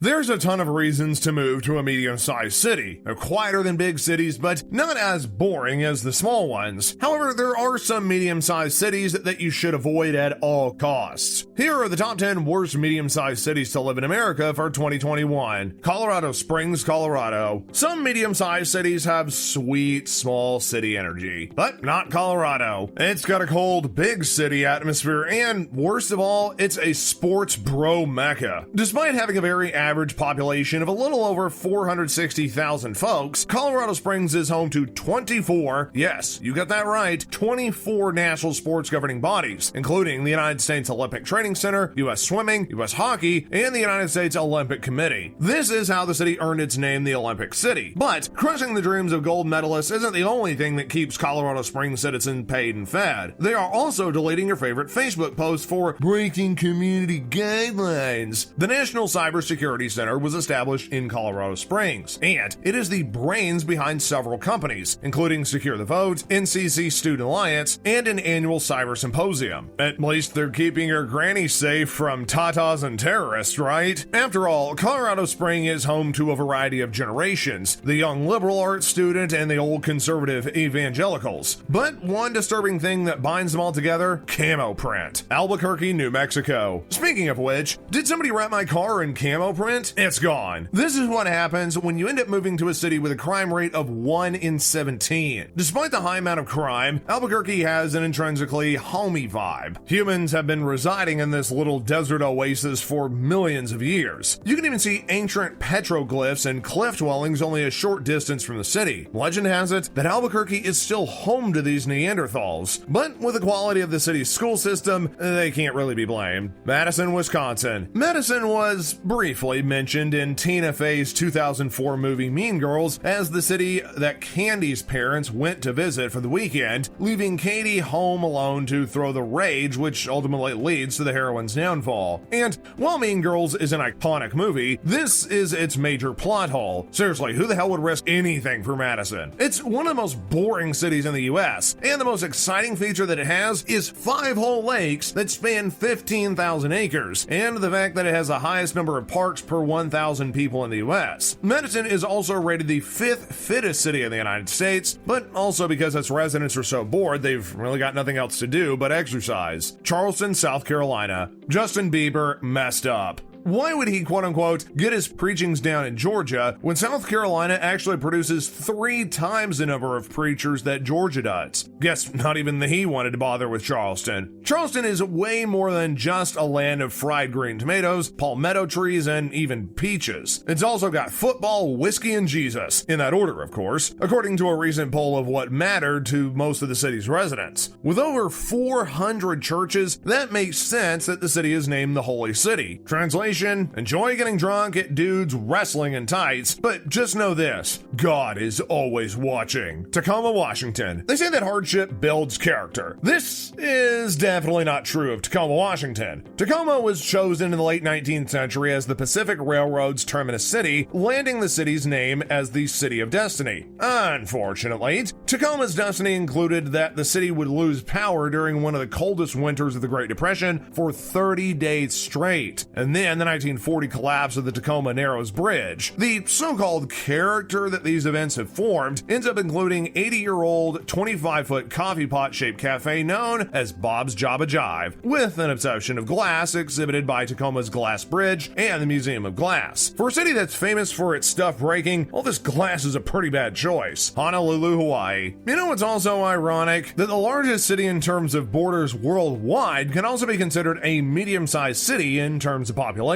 There's a ton of reasons to move to a medium-sized city. They're quieter than big cities, but not as boring as the small ones. However, there are some medium-sized cities that you should avoid at all costs. Here are the top 10 worst medium-sized cities to live in America for 2021. Colorado Springs, Colorado. Some medium-sized cities have sweet, small city energy, but not Colorado. It's got a cold, big city atmosphere, and worst of all, it's a sports bro mecca. Despite having a very average population of a little over 460,000 folks, Colorado Springs is home to 24, yes, you got that right, 24 national sports governing bodies, including the United States Olympic Training Center, U.S. Swimming, U.S. Hockey, and the United States Olympic Committee. This is how the city earned its name the Olympic City. But crushing the dreams of gold medalists isn't the only thing that keeps Colorado Springs citizens paid and fed. They are also deleting your favorite Facebook post for breaking community guidelines. The National Cybersecurity Center was established in Colorado Springs, and it is the brains behind several companies, including Secure the Vote, NCC Student Alliance, and an annual cyber symposium. At least they're keeping your granny safe from tatas and terrorists, right? After all, Colorado Springs is home to a variety of generations, the young liberal arts student and the old conservative evangelicals. But one disturbing thing that binds them all together, camo print. Albuquerque, New Mexico. Speaking of which, did somebody wrap my car in camo print? It's gone. This is what happens when you end up moving to a city with a crime rate of 1 in 17. Despite the high amount of crime, Albuquerque has an intrinsically homey vibe. Humans have been residing in this little desert oasis for millions of years. You can even see ancient petroglyphs and cliff dwellings only a short distance from the city. Legend has it that Albuquerque is still home to these Neanderthals, but with the quality of the city's school system, they can't really be blamed. Madison, Wisconsin. Madison was briefly mentioned in Tina Fey's 2004 movie Mean Girls as the city that Candy's parents went to visit for the weekend, leaving Katie home alone to throw the rage, which ultimately leads to the heroine's downfall. And while Mean Girls is an iconic movie, this is its major plot hole. Seriously, who the hell would risk anything for Madison? It's one of the most boring cities in the US, and the most exciting feature that it has is 5 whole lakes that span 15,000 acres, and the fact that it has the highest number of parks per 1,000 people in the US. Madison is also rated the 5th fittest city in the United States, but also because its residents are so bored, they've really got nothing else to do but exercise. Charleston, South Carolina. Justin Bieber messed up. Why would he, quote-unquote, get his preachings down in Georgia when South Carolina actually produces 3 times the number of preachers that Georgia does? Guess not even he wanted to bother with Charleston. Charleston is way more than just a land of fried green tomatoes, palmetto trees, and even peaches. It's also got football, whiskey, and Jesus. In that order, of course, according to a recent poll of what mattered to most of the city's residents. With over 400 churches, that makes sense that the city is named the Holy City. Translation: enjoy getting drunk at dudes wrestling in tights, but just know this, God is always watching. Tacoma, Washington. They say that hardship builds character. This is definitely not true of Tacoma, Washington. Tacoma was chosen in the late 19th century as the Pacific Railroad's terminus city, landing the city's name as the City of Destiny. Unfortunately, Tacoma's destiny included that the city would lose power during one of the coldest winters of the Great Depression for 30 days straight, and then the 1940 collapse of the Tacoma Narrows Bridge. The so-called character that these events have formed ends up including 80-year-old, 25-foot coffee pot-shaped cafe known as Bob's Jabba Jive, with an obsession of glass exhibited by Tacoma's Glass Bridge and the Museum of Glass. For a city that's famous for its stuff breaking, all this glass is a pretty bad choice. Honolulu, Hawaii. You know what's also ironic? That the largest city in terms of borders worldwide can also be considered a medium-sized city in terms of population.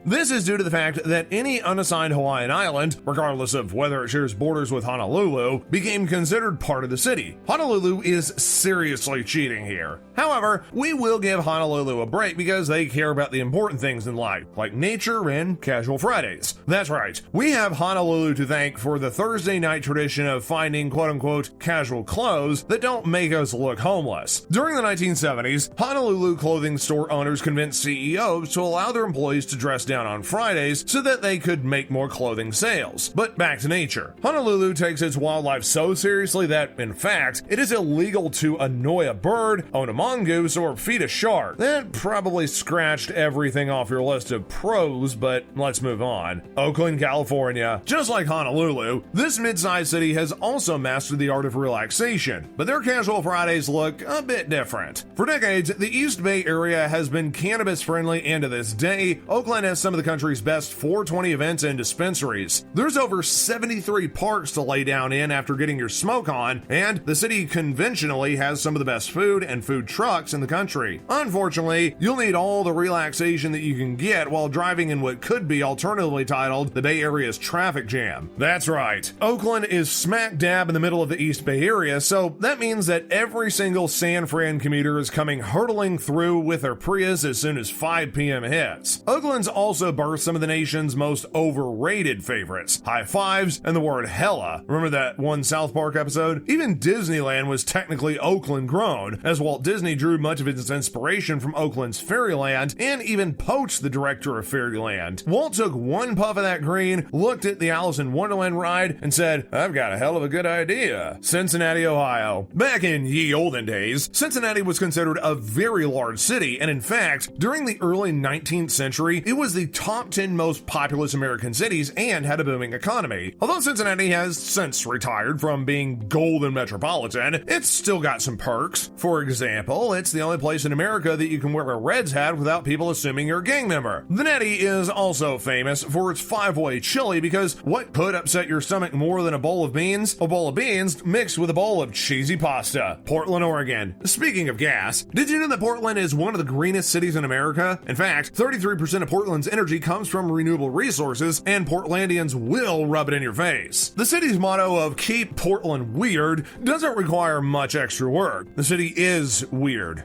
This is due to the fact that any unassigned Hawaiian island, regardless of whether it shares borders with Honolulu, became considered part of the city. Honolulu is seriously cheating here. However, we will give Honolulu a break because they care about the important things in life, like nature and casual Fridays. That's right, we have Honolulu to thank for the Thursday night tradition of finding quote-unquote casual clothes that don't make us look homeless. During the 1970s, Honolulu clothing store owners convinced CEOs to allow their employees to dress down on Fridays so that they could make more clothing sales. But back to nature. nature. Honolulu takes its wildlife so seriously that, in fact, it is illegal to annoy a bird, own a mongoose, or feed a shark. That probably scratched everything off your list of pros, but let's move on. Oakland, California. Just like Honolulu, this mid-sized city has also mastered the art of relaxation, but their casual Fridays look a bit different. For decades, the East Bay area has been cannabis-friendly, and to this day, Oakland has some of the country's best 420 events and dispensaries. There's over 73 parks to lay down in after getting your smoke on, and the city conventionally has some of the best food and food trucks in the country. Unfortunately, you'll need all the relaxation that you can get while driving in what could be alternatively titled the Bay Area's traffic jam. That's right, Oakland is smack dab in the middle of the East Bay Area, so that means that every single San Fran commuter is coming hurtling through with their Prius as soon as 5 p.m. hits. Oakland's also birthed some of the nation's most overrated favorites, high fives and the word hella. Remember that one South Park episode? Even Disneyland was technically Oakland grown, as Walt Disney drew much of its inspiration from Oakland's Fairyland and even poached the director of Fairyland. Walt took one puff of that green, looked at the Alice in Wonderland ride, and said, "I've got a hell of a good idea." Cincinnati, Ohio. Back in ye olden days, Cincinnati was considered a very large city, and in fact, during the early 19th century, it was the top 10 most populous American cities and had a booming economy. Although Cincinnati has since retired from being golden metropolitan, it's still got some perks. For example, it's the only place in America that you can wear a Reds hat without people assuming you're a gang member. The Netty is also famous for its 5-way chili because what could upset your stomach more than a bowl of beans? A bowl of beans mixed with a bowl of cheesy pasta. Portland, Oregon. Speaking of gas, did you know that Portland is one of the greenest cities in America? In fact, 33% of Portland's energy comes from renewable resources, and Portlandians will rub it in your face. The city's motto of "Keep Portland Weird" doesn't require much extra work. The city is weird.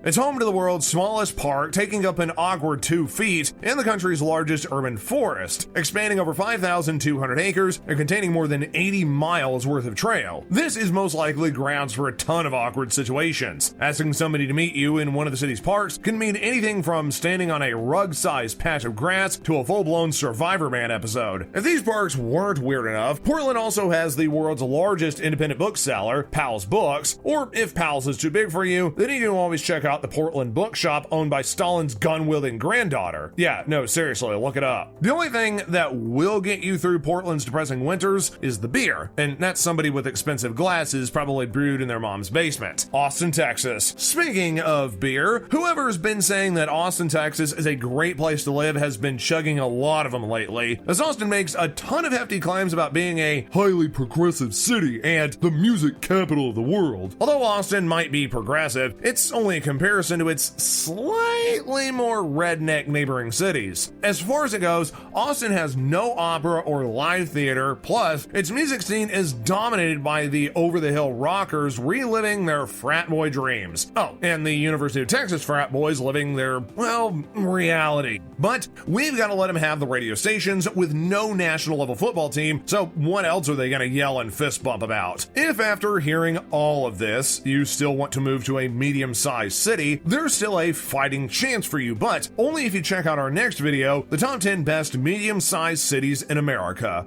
It's home to the world's smallest park, taking up an awkward 2 feet, and the country's largest urban forest, expanding over 5,200 acres and containing more than 80 miles worth of trail. This is most likely grounds for a ton of awkward situations. Asking somebody to meet you in one of the city's parks can mean anything from standing on a rug-sized patch of grass to a full-blown Survivor Man episode. If these parks weren't weird enough, Portland also has the world's largest independent bookseller, Powell's Books, or if Powell's is too big for you, then you can always check out the Portland Bookshop owned by Stalin's gun-wielding granddaughter. Yeah, no, seriously, look it up. The only thing that will get you through Portland's depressing winters is the beer, and that's somebody with expensive glasses probably brewed in their mom's basement. Austin, Texas. Speaking of beer, whoever's been saying that Austin, Texas is a great place to live has been chugging a lot of them lately, as Austin makes a ton of hefty claims about being a highly progressive city and the music capital of the world. Although Austin might be progressive, it's only in comparison to its slightly more redneck neighboring cities. As far as it goes, Austin has no opera or live theater, plus its music scene is dominated by the over-the-hill rockers reliving their frat boy dreams. Oh, and the University of Texas frat boys living their, well, reality. But we've got to let them have the radio stations with no national level football team, so what else are they going to yell and fist bump about? If after hearing all of this, you still want to move to a medium-sized city, there's still a fighting chance for you, but only if you check out our next video, the top 10 best medium-sized cities in America.